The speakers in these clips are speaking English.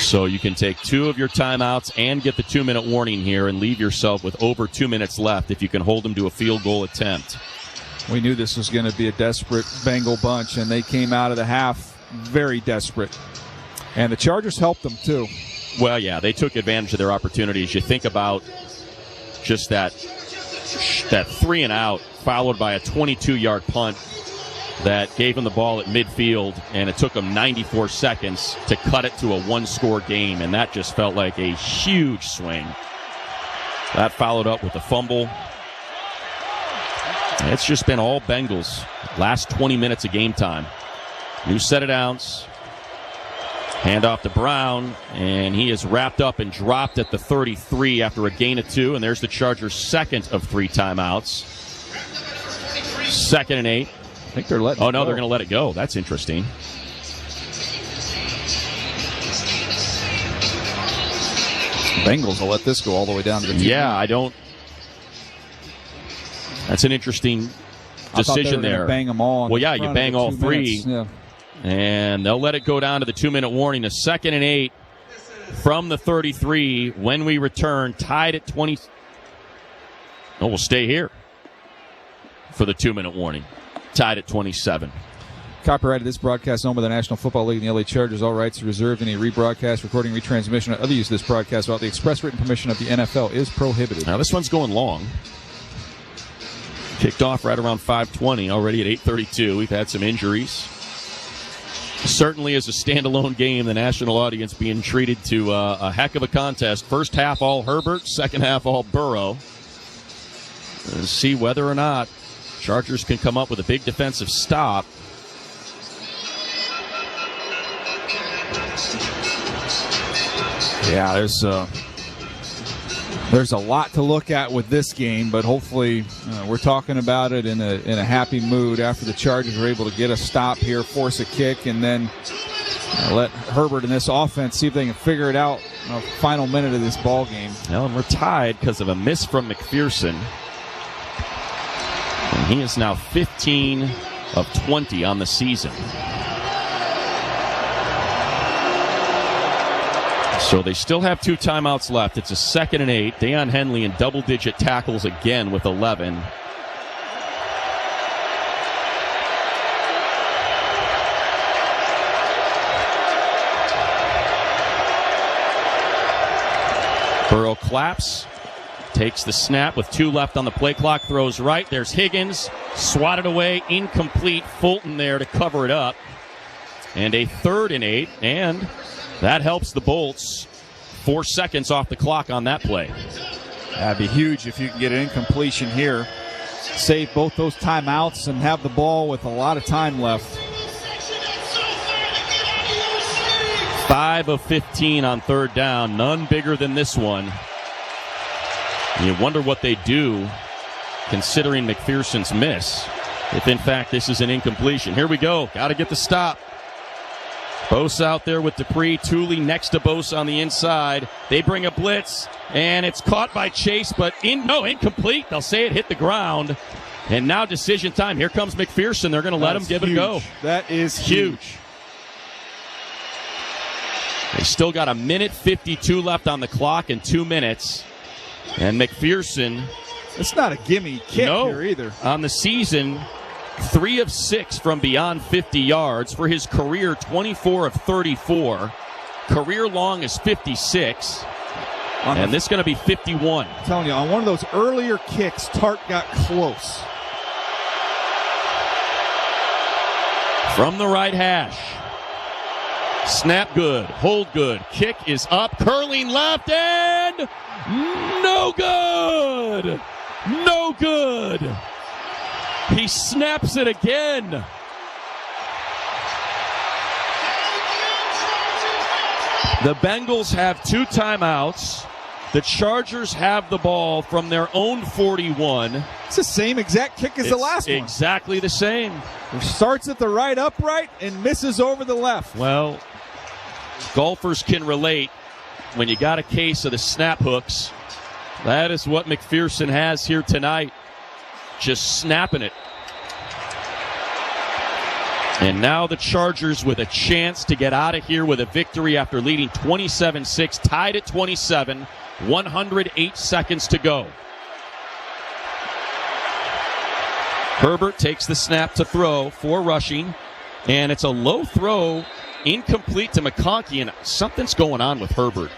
So you can take 2 of your timeouts and get the 2-minute warning here and leave yourself with over 2 minutes left if you can hold them to a field goal attempt. We knew this was going to be a desperate Bengal bunch, and they came out of the half very desperate. And the Chargers helped them, too. Well, yeah, they took advantage of their opportunities. You think about just that 3-and-out followed by a 22-yard punt that gave them the ball at midfield, and it took them 94 seconds to cut it to a one-score game, and that just felt like a huge swing. That followed up with a fumble. It's just been all Bengals last 20 minutes of game time. New set of downs. Hand off to Brown, and he is wrapped up and dropped at the 33 after a gain of 2, and there's the Chargers' second of 3 timeouts. 2nd and 8. I think they're letting it go. They're going to let it go. That's interesting. Bengals will let this go all the way down to the 2. Yeah, I don't. That's an interesting decision there. Bang them all. Well, yeah, you bang all 3. Yeah. And they'll let it go down to the 2-minute warning. A 2nd and 8 from the 33 when we return, tied at 20. We'll stay here for the 2-minute warning. Tied at 27. Copyrighted this broadcast owned by the National Football League and the LA Chargers. All rights are reserved. Any rebroadcast, recording, retransmission, or other use of this broadcast without the express written permission of the NFL is prohibited. Now, this one's going long. Kicked off right around 5:20, already at 8:32. We've had some injuries. Certainly as a standalone game, the national audience being treated to a heck of a contest. First half all Herbert, second half all Burrow. Let's see whether or not Chargers can come up with a big defensive stop. Yeah, there's a lot to look at with this game, but hopefully we're talking about it in a happy mood after the Chargers were able to get a stop here, force a kick, and then let Herbert in this offense see if they can figure it out in the final minute of this ball game. Well, and we're tied because of a miss from McPherson. And he is now 15 of 20 on the season. So they still have 2 timeouts left. It's a 2nd and 8. Deion Henley in double-digit tackles again with 11. Burrow claps, takes the snap with 2 left on the play clock, throws right. There's Higgins, swatted away, incomplete. Fulton there to cover it up. And a 3rd and 8, and that helps the Bolts. 4 seconds off the clock on that play. That'd be huge if you can get an incompletion here. Save both those timeouts and have the ball with a lot of time left. 5 of 15 on 3rd down. None bigger than this one. You wonder what they do considering McPherson's miss if, in fact, this is an incompletion. Here we go. Got to get the stop. Bosa out there with Dupree. Tooley next to Bosa on the inside. They bring a blitz, and it's caught by Chase, but incomplete. They'll say it hit the ground. And now decision time. Here comes McPherson. They're going to let him give it a go. That is huge. They still got 1:52 left on the clock and 2 minutes. And McPherson. It's not a gimme kick here either. On the season, 3 of 6 from beyond 50 yards. For his career, 24 of 34. Career long is 56. And this is going to be 51. I'm telling you, on one of those earlier kicks, Tart got close. From the right hash. Snap good. Hold good. Kick is up. Curling left and no good. No good. He snaps it again. The Bengals have 2 timeouts. The Chargers have the ball from their own 41. It's the same exact kick as the last one. Exactly the same. It starts at the right upright and misses over the left. Well, golfers can relate. When you got a case of the snap hooks, that is what McPherson has here tonight. Just snapping it. And now the Chargers with a chance to get out of here with a victory after leading 27-6, tied at 27, 108 seconds to go. Herbert takes the snap to throw for rushing, and it's a low throw, incomplete to McConkey, and something's going on with Herbert.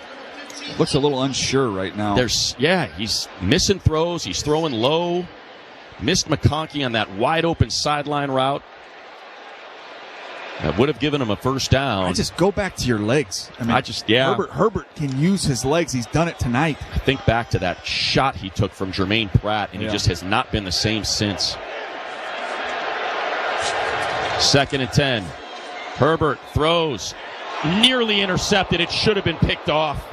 Looks a little unsure right now. He's missing throws. He's throwing low. Missed McConkey on that wide open sideline route. That would have given him a first down. I just go back to your legs. Herbert can use his legs. He's done it tonight. I think back to that shot he took from Jermaine Pratt, and he just has not been the same since. 2nd and 10. Herbert throws. Nearly intercepted. It should have been picked off.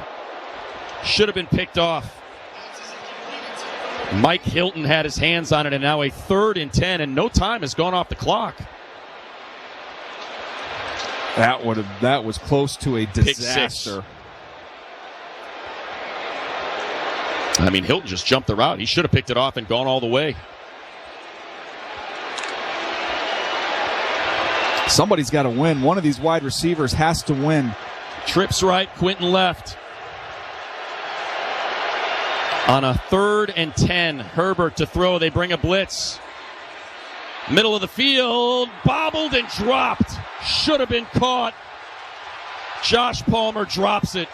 Mike Hilton had his hands on it, and now a 3rd and 10, and no time has gone off the clock. That was close to a disaster. I mean, Hilton just jumped the route. He should have picked it off and gone all the way. Somebody's got to win. One of these wide receivers has to win. Trips right, Quinton left. On a 3rd and 10, Herbert to throw. They bring a blitz. Middle of the field, bobbled and dropped. Should have been caught. Josh Palmer drops it.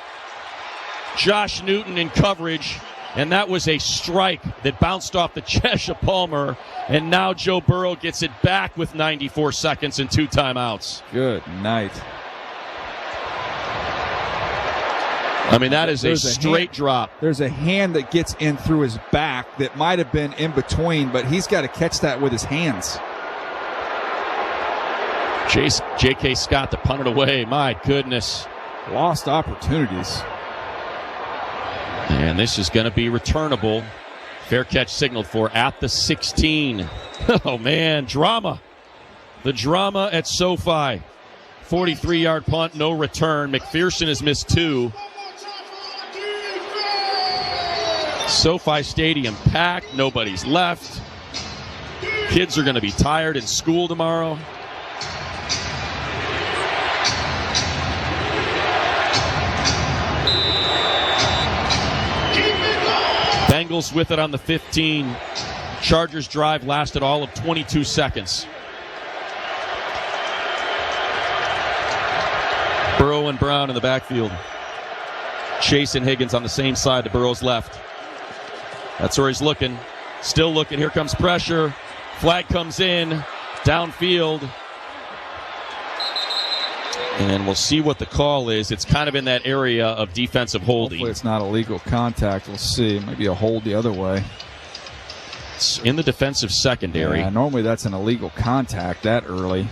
Josh Newton in coverage. And that was a strike that bounced off the chest of Palmer. And now Joe Burrow gets it back with 94 seconds and 2 timeouts. Good night. I mean, that is a straight drop. There's a hand that gets in through his back that might have been in between, but he's got to catch that with his hands. J.K. Scott to punt it away. My goodness. Lost opportunities. And this is going to be returnable. Fair catch signaled for at the 16. Oh, man, drama. The drama at SoFi. 43-yard punt, no return. McPherson has missed 2. SoFi Stadium packed. Nobody's left. Kids are going to be tired in school tomorrow. Bengals with it on the 15. Chargers drive lasted all of 22 seconds. Burrow and Brown in the backfield. Chase and Higgins on the same side to Burrow's left. That's where he's looking. Still looking. Here comes pressure. Flag comes in. Downfield. And we'll see what the call is. It's kind of in that area of defensive holding. Hopefully it's not illegal contact. We'll see. Maybe a hold the other way. It's in the defensive secondary. Yeah, normally that's an illegal contact that early.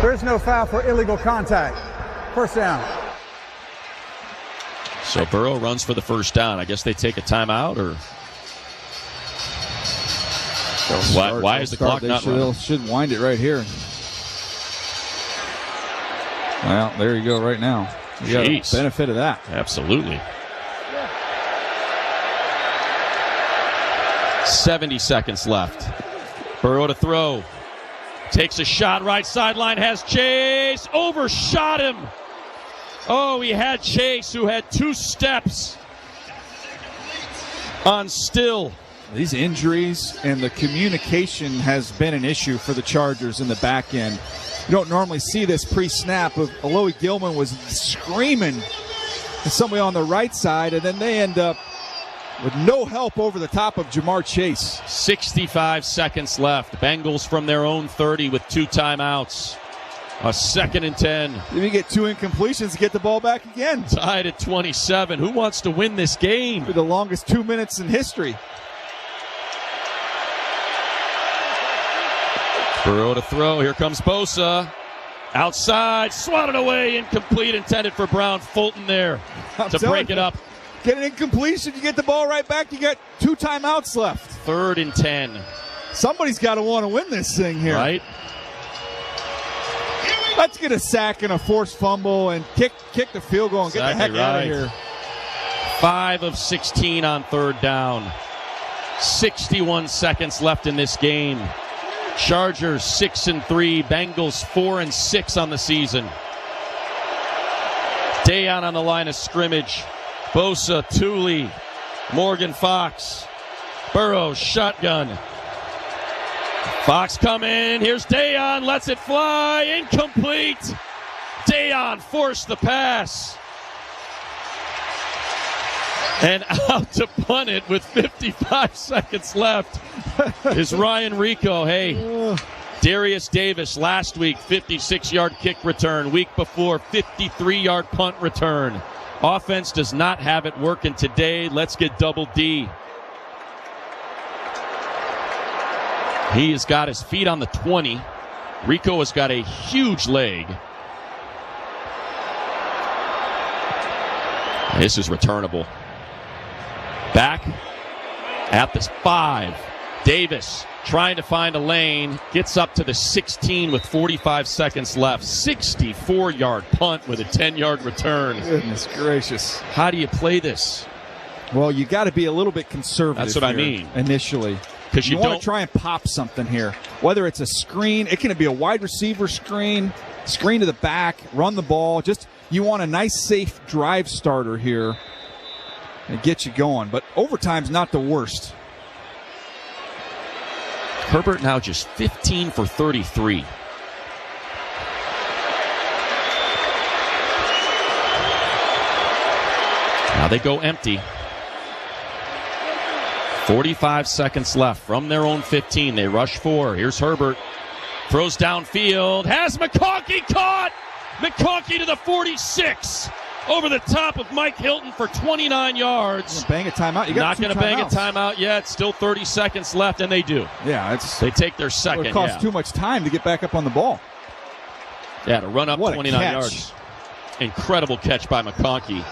There is no foul for illegal contact. First down. So Burrow runs for the first down. I guess they take a timeout, or why is the clock not running? Should wind it right here. Well, there you go right now. You got the benefit of that. Absolutely. 70 seconds left. Burrow to throw. Takes a shot right sideline, has Chase. Overshot him. Oh, he had Chase, who had 2 steps on Still. These injuries and the communication has been an issue for the Chargers in the back end. You don't normally see this pre-snap. Alohi Gilman was screaming at somebody on the right side, and then they end up with no help over the top of Jamar Chase. 65 seconds left. Bengals from their own 30 with 2 timeouts. A 2nd and 10. If you get 2 incompletions to get the ball back again. Tied at 27. Who wants to win this game? For the longest 2 minutes in history. Burrow to throw. Here comes Bosa. Outside. Swatted away. Incomplete. Intended for Brown. Fulton there to break it up. Get an incompletion. You get the ball right back. You got 2 timeouts left. 3rd and 10. Somebody's got to want to win this thing here. Right. Let's get a sack and a forced fumble and kick the field goal and get the heck out of here. 5 of 16 on 3rd down. 61 seconds left in this game. Chargers 6-3, Bengals 4-6 on the season. Dayon on the line of scrimmage. Bosa, Thule, Morgan Fox, Burrows, shotgun. Fox coming. Here's Dayon, lets it fly, incomplete. Dayon forced the pass. And out to punt it with 55 seconds left is Ryan Rico. Hey, Darius Davis last week, 56-yard kick return. Week before, 53-yard punt return. Offense does not have it working today. Let's get Double D. He has got his feet on the 20. Rico has got a huge leg. This is returnable. Back at the 5. Davis trying to find a lane. Gets up to the 16 with 45 seconds left. 64-yard punt with a 10-yard return. Goodness gracious. How do you play this? Well, you got to be a little bit conservative. That's what I mean. Initially. Because you want to try and pop something here. Whether it's a screen, it can be a wide receiver screen to the back, run the ball. Just you want a nice, safe drive starter here and get you going. But overtime's not the worst. Herbert now just 15 for 33. Now they go empty. 45 seconds left from their own 15. They rush 4. Here's Herbert. Throws downfield. Has McConkey caught. McConkey to the 46. Over the top of Mike Hilton for 29 yards. Bang a timeout. You got not going to bang a timeout yet. Still 30 seconds left, and they do. Yeah, they take their second. It costs too much time to get back up on the ball. Yeah, to run up what 29 yards. Incredible catch by McConkey.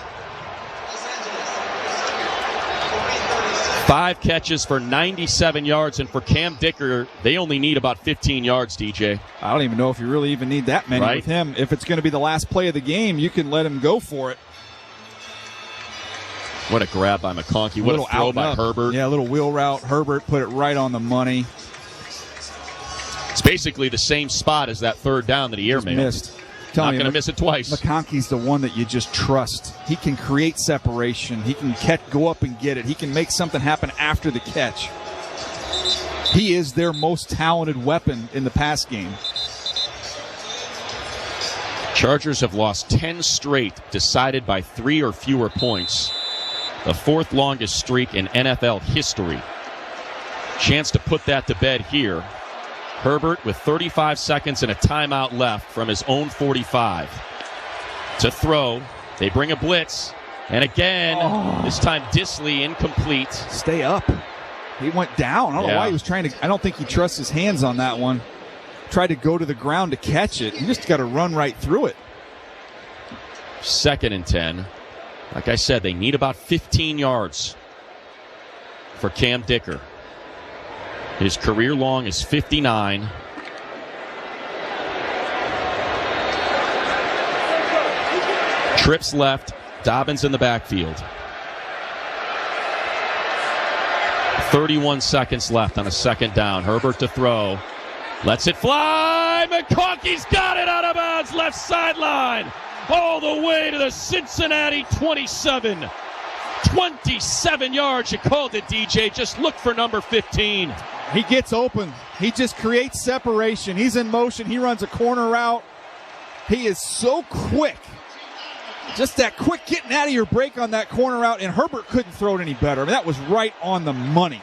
5 catches for 97 yards, and for Cam Dicker, they only need about 15 yards, DJ. I don't even know if you really even need that many with him. If it's going to be the last play of the game, you can let him go for it. What a grab by McConkey. What a throw by Herbert. Yeah, a little wheel route. Herbert put it right on the money. It's basically the same spot as that third down that he airmailed. Missed. Not going to miss it twice. McConkey's the one that you just trust. He can create separation. He can go up and get it. He can make something happen after the catch. He is their most talented weapon in the pass game. Chargers have lost 10 straight, decided by 3 or fewer points. The 4th longest streak in NFL history. Chance to put that to bed here. Herbert with 35 seconds and a timeout left from his own 45. To throw. They bring a blitz. And again, this time Disley incomplete. Stay up. He went down. I don't know why he was trying to. I don't think he trusts his hands on that one. Tried to go to the ground to catch it. You just got to run right through it. 2nd and 10. Like I said, they need about 15 yards for Cam Dicker. His career long is 59. Trips left. Dobbins in the backfield. 31 seconds left on a 2nd down. Herbert to throw. Lets it fly. McConkey's got it out of bounds. Left sideline. All the way to the Cincinnati 27. 27 yards. You called it, DJ. Just look for number 15. He gets open. He just creates separation. He's in motion. He runs a corner route. He is so quick. Just that quick getting out of your break on that corner route, and Herbert couldn't throw it any better. I mean, that was right on the money.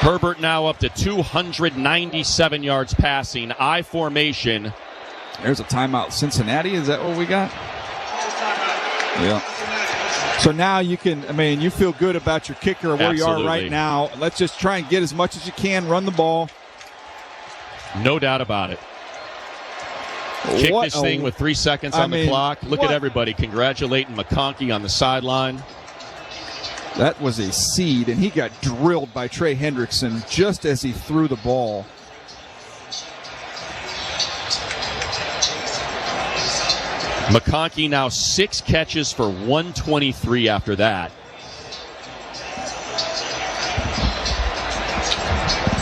Herbert now up to 297 yards passing. I formation. There's a timeout. Cincinnati, is that what we got? Yeah. So now you feel good about your kicker or where you are right now. Let's just try and get as much as you can, run the ball. No doubt about it. Kick this thing with 3 seconds on the clock. Look at everybody congratulating McConkey on the sideline. That was a seed, and he got drilled by Trey Hendrickson just as he threw the ball. McConkey now 6 catches for 123 after that.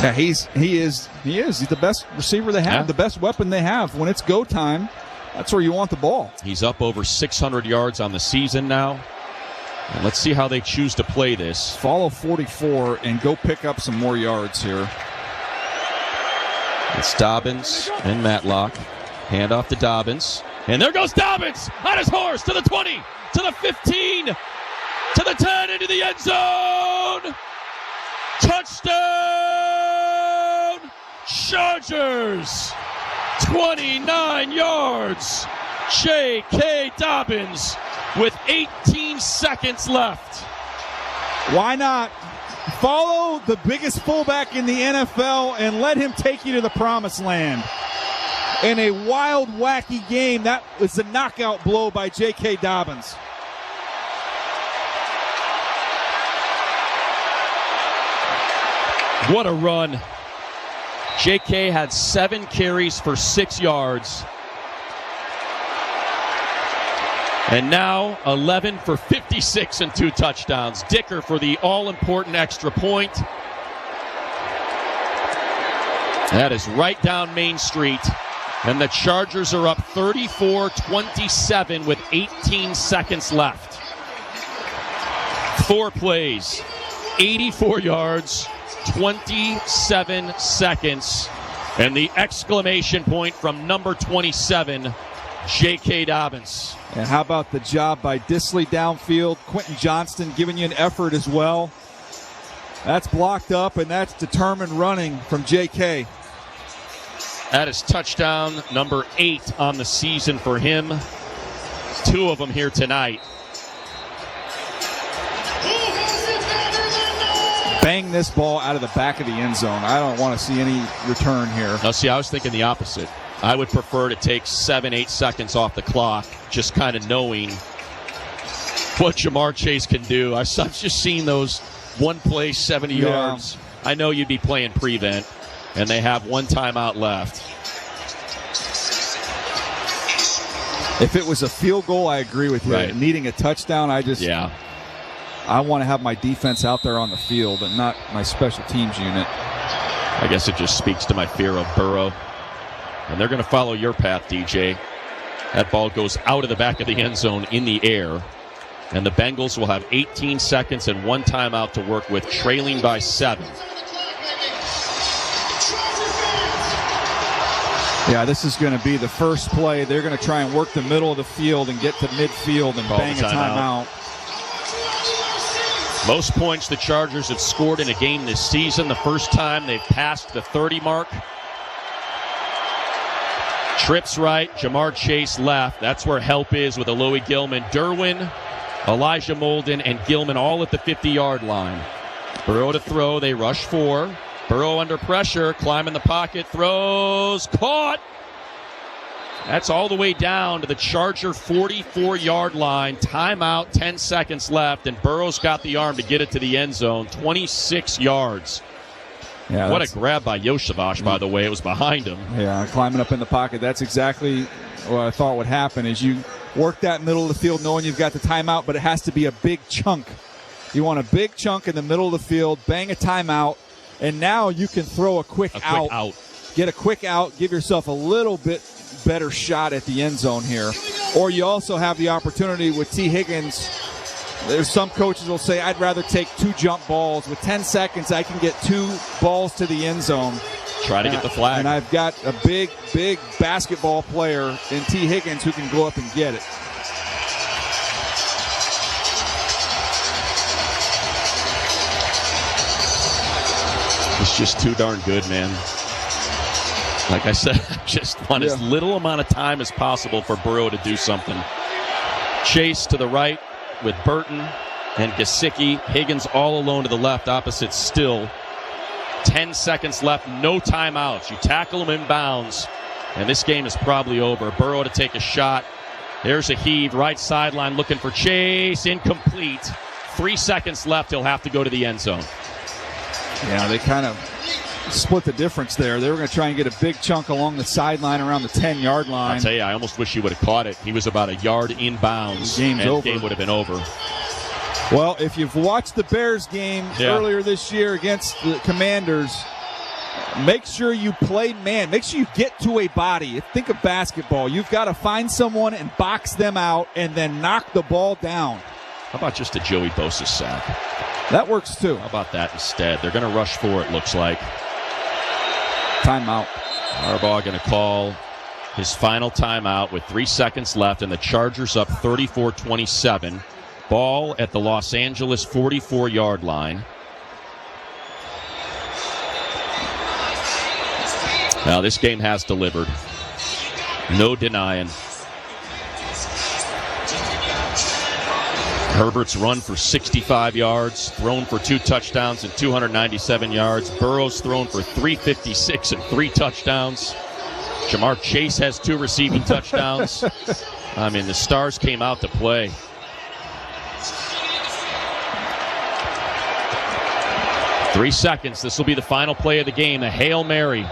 Yeah, he is. He's the best receiver they have, the best weapon they have. When it's go time, that's where you want the ball. He's up over 600 yards on the season now. And let's see how they choose to play this. Follow 44 and go pick up some more yards here. It's Dobbins and Matlock. Hand off to Dobbins. And there goes Dobbins on his horse to the 20, to the 15, to the 10, into the end zone. Touchdown, Chargers. 29 yards. J.K. Dobbins with 18 seconds left. Why not? Follow the biggest fullback in the NFL and let him take you to the promised land. In a wild, wacky game, that was a knockout blow by J.K. Dobbins. What a run. J.K. had 7 carries for 6 yards. And now 11 for 56 and 2 touchdowns. Dicker for the all-important extra point. That is right down Main Street. And the Chargers are up 34-27 with 18 seconds left. 4 plays, 84 yards, 27 seconds. And the exclamation point from number 27, J.K. Dobbins. And how about the job by Disley downfield? Quentin Johnston giving you an effort as well. That's blocked up, and that's determined running from J.K. That is touchdown number 8 on the season for him. 2 of them here tonight. Bang this ball out of the back of the end zone. I don't want to see any return here. Now, see, I was thinking the opposite. I would prefer to take 7-8 seconds off the clock, just kind of knowing what Jamar Chase can do. I've just seen those one play, 70 yards. I know you'd be playing prevent, and they have 1 timeout left. If it was a field goal, I agree with you. Right. Needing a touchdown, I want to have my defense out there on the field and not my special teams unit. I guess it just speaks to my fear of Burrow. And they're going to follow your path, DJ. That ball goes out of the back of the end zone in the air. And the Bengals will have 18 seconds and 1 timeout to work with, trailing by 7. Yeah, this is going to be the first play. They're going to try and work the middle of the field and get to midfield and bang a timeout. Most points the Chargers have scored in a game this season. The first time they've passed the 30 mark. Trips right, Jamar Chase left. That's where help is with Alohi Gilman. Derwin, Elijah Molden, and Gilman all at the 50-yard line. Burrow to throw. They rush 4. Burrow under pressure, climbing the pocket, throws, caught. That's all the way down to the Charger 44-yard line. Timeout, 10 seconds left, and Burrow's got the arm to get it to the end zone. 26 yards. Yeah, what a grab by Yoshivash, by the way. It was behind him. Yeah, climbing up in the pocket. That's exactly what I thought would happen is you work that middle of the field knowing you've got the timeout, but it has to be a big chunk. You want a big chunk in the middle of the field, bang a timeout, and now you can throw a quick out. Get a quick out, give yourself a little bit better shot at the end zone here. Or you also have the opportunity with T. Higgins. There's some coaches will say, I'd rather take 2 jump balls. With 10 seconds, I can get 2 balls to the end zone. Try to get the flag. And I've got a big, big basketball player in T. Higgins who can go up and get it. It's just too darn good, man. Like I said, I just want as little amount of time as possible for Burrow to do something. Chase to the right with Burton and Gesicki. Higgins all alone to the left, opposite Still. 10 seconds left, no timeouts. You tackle him in bounds, and this game is probably over. Burrow to take a shot. There's a heave, right sideline looking for Chase. Incomplete. 3 seconds left. He'll have to go to the end zone. Yeah, they kind of split the difference there. They were going to try and get a big chunk along the sideline around the 10-yard line. I'll tell you, I almost wish he would have caught it. He was about a yard inbounds. The game would have been over. Well, if you've watched the Bears game earlier this year against the Commanders, Make sure you play man. Make sure you get to a body. Think of basketball. You've got to find someone and box them out and then knock the ball down. How about just a Joey Bosa sack? That works too. How about that instead? They're going to rush for it, looks like. Timeout. Harbaugh going to call his final timeout with 3 seconds left, and the Chargers up 34-27. Ball at the Los Angeles 44-yard line. Now, this game has delivered. No denying. Herbert's run for 65 yards, thrown for 2 touchdowns and 297 yards. Burrow's thrown for 356 and 3 touchdowns. Jamar Chase has 2 receiving touchdowns. I mean, the stars came out to play. Three seconds. This will be the final play of the game. A Hail Mary.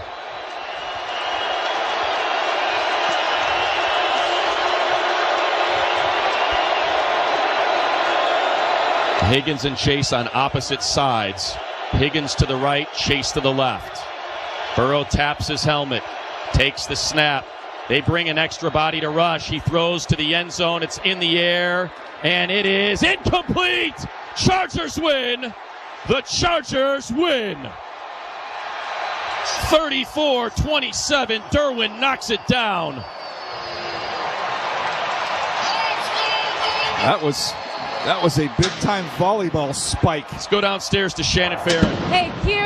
Higgins and Chase on opposite sides. Higgins to the right, Chase to the left. Burrow taps his helmet, takes the snap. They bring an extra body to rush. He throws to the end zone. It's in the air, and it is incomplete. Chargers win. The Chargers win. 34-27. Derwin knocks it down. That was a big-time volleyball spike. Let's go downstairs to Shannon Farron. Hey, Q,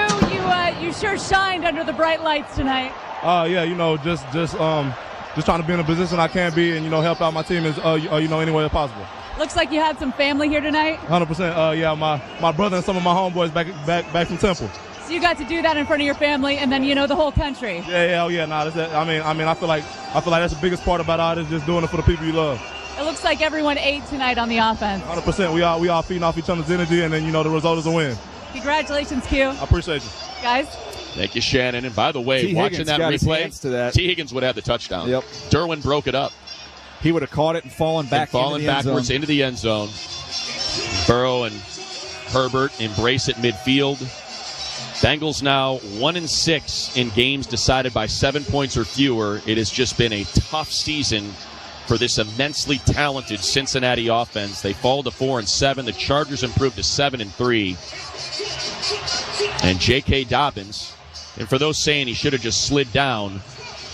you sure shined under the bright lights tonight. Yeah, just trying to be in a position I can be and, help out my team any way possible. Looks like you had some family here tonight. 100%. Yeah, my brother and some of my homeboys back from Temple. So you got to do that in front of your family and then, the whole country. Yeah. Nah, I feel like that's the biggest part about all this, just doing it for the people you love. It looks like everyone ate tonight on the offense. 100%. We all feeding off each other's energy, and then, the result is a win. Congratulations, Q. I appreciate you. Guys. Thank you, Shannon. And by the way, watching that replay, T. Higgins would have the touchdown. Yep. Derwin broke it up. He would have caught it and fallen backwards into the end zone. Burrow and Herbert embrace at midfield. Bengals now 1-6 in games decided by 7 points or fewer. It has just been a tough season for this immensely talented Cincinnati offense. They fall to 4-7. The Chargers improved to 7-3. And J.K. Dobbins, and for those saying he should have just slid down,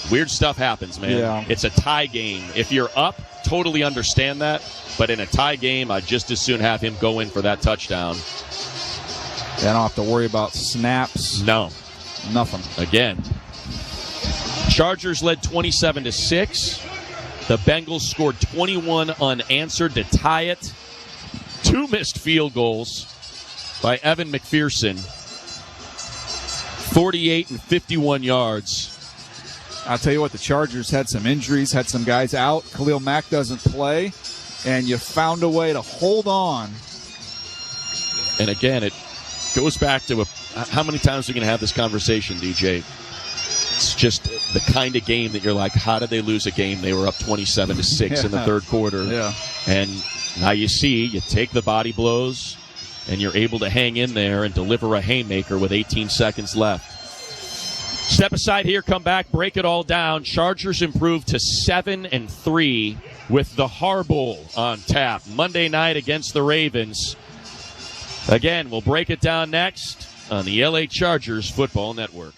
weird stuff happens, man. Yeah. It's a tie game. If you're up, totally understand that. But in a tie game, I'd just as soon have him go in for that touchdown. I don't have to worry about snaps. No. Nothing. Again. Chargers led 27-6. The Bengals scored 21 unanswered to tie it. 2 missed field goals by Evan McPherson. 48 and 51 yards. I'll tell you what, the Chargers had some injuries, had some guys out. Khalil Mack doesn't play, and you found a way to hold on. And again, it goes back to how many times are we going to have this conversation, DJ? It's just the kind of game that you're like, how did they lose a game? They were up 27-6 in the third quarter. Yeah. And now you take the body blows, and you're able to hang in there and deliver a haymaker with 18 seconds left. Step aside here, come back, break it all down. Chargers improved to 7-3 with the Harbowl on tap. Monday night against the Ravens. Again, we'll break it down next on the LA Chargers Football Network.